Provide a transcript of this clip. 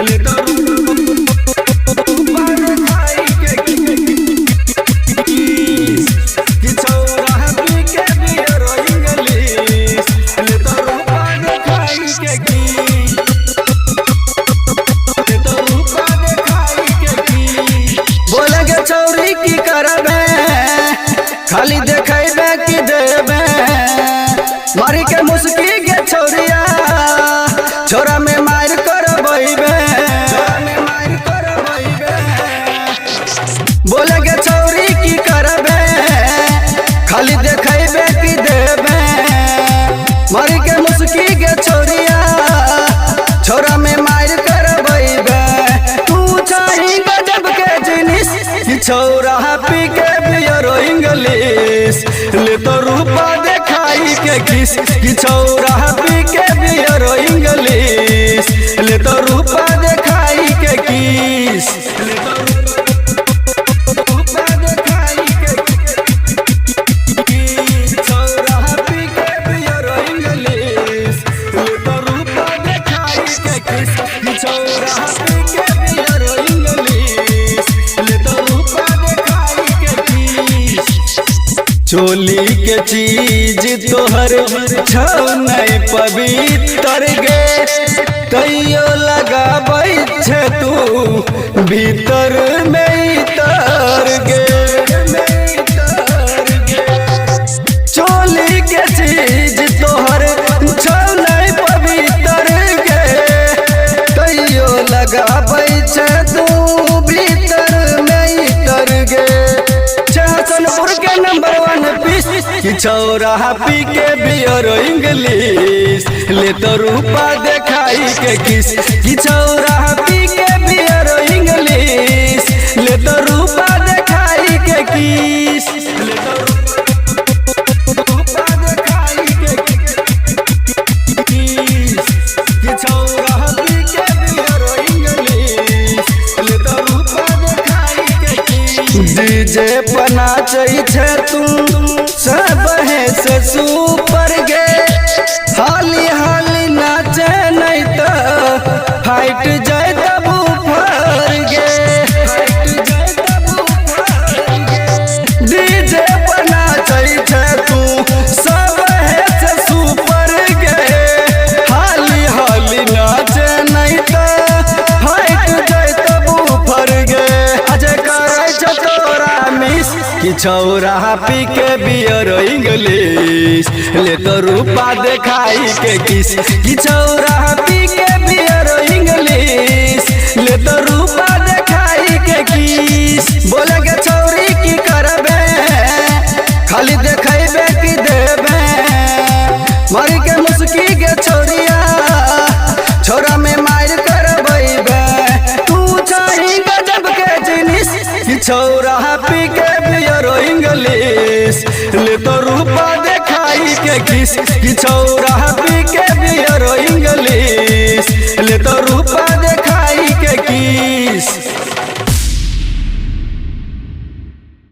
ले तो रूपा देखाई के किस कि छौरा पी के बियर इंग्लिश ले तो रूपा देखाई के किस ले तो रूपा देखाई के किस बोलेगे छौरी की करबे खाली देखेबे कि देबे मारी के मुस्की के छौरिया छोरा में मार करबैबे बोलेगे छौरी की करबे खाली देखेबे कि देबे मारी के मुस्की के छौरिया छोरा में मार करबैबे तू चाही गजब के जिनिस कि छौरा पी के बियर इंग्लिश ले तो रूपा देखाई के किस कि छौरा पी के बियर इंग्लिश ले तो रूपा देखाई के किस ले तो रूपा देखाई के किस छौरा पी के बियर इंग्लिश ले तो रूपा देखाई के किस कि छौरा पी के बियर इंग्लिश ले तो रूपा देखाई के किस चोली के चीज तोहर छौ नहीं पवित्र गे तैयो लगाबै छे तू भीतर में तर गे चोली के चीज तोहर छौ नहीं पवित्र गे तैयो लगाबै छे तू भीतर में तर गे सोनपुर के नंबर 1 पीस कि छौरा पी के बियर इंग्लिश ले तो रूपा देखाई के किस कि छौरा पी के बियर इंग्लिश ले तो रूपा देखाई के किस ले तो रूपा देखाई के किस कि छौरा पी के बियर इंग्लिश ले तो रूपा देखाई के किस डीजे बना छे तू सब है से सुपर गे हाली हाली नाचे नहीं तो फाइट जाए तबू फर गे डीजे बना छे तू सब है से सुपर गे हाली हाली नाचे नहीं तो फाइट जाए तबू फर गे अजय करे तोरा मिस कि छौरा पी के बियर इंग्लिश ले तो रूपा देखाई के किस कि छौरा पी के बियर इंग्लिश ले तो रूपा देखाई के किस बोलेगे छौरी की करबे खाली देखेबे कि देबे मारी के मुस्की के छौरिया छोरा में मार करबैबे तू चाही गजब के जिनिस कि छौरा पी के बियर इंग्लिश ले तो रूपा देखाई के किस कि छौरा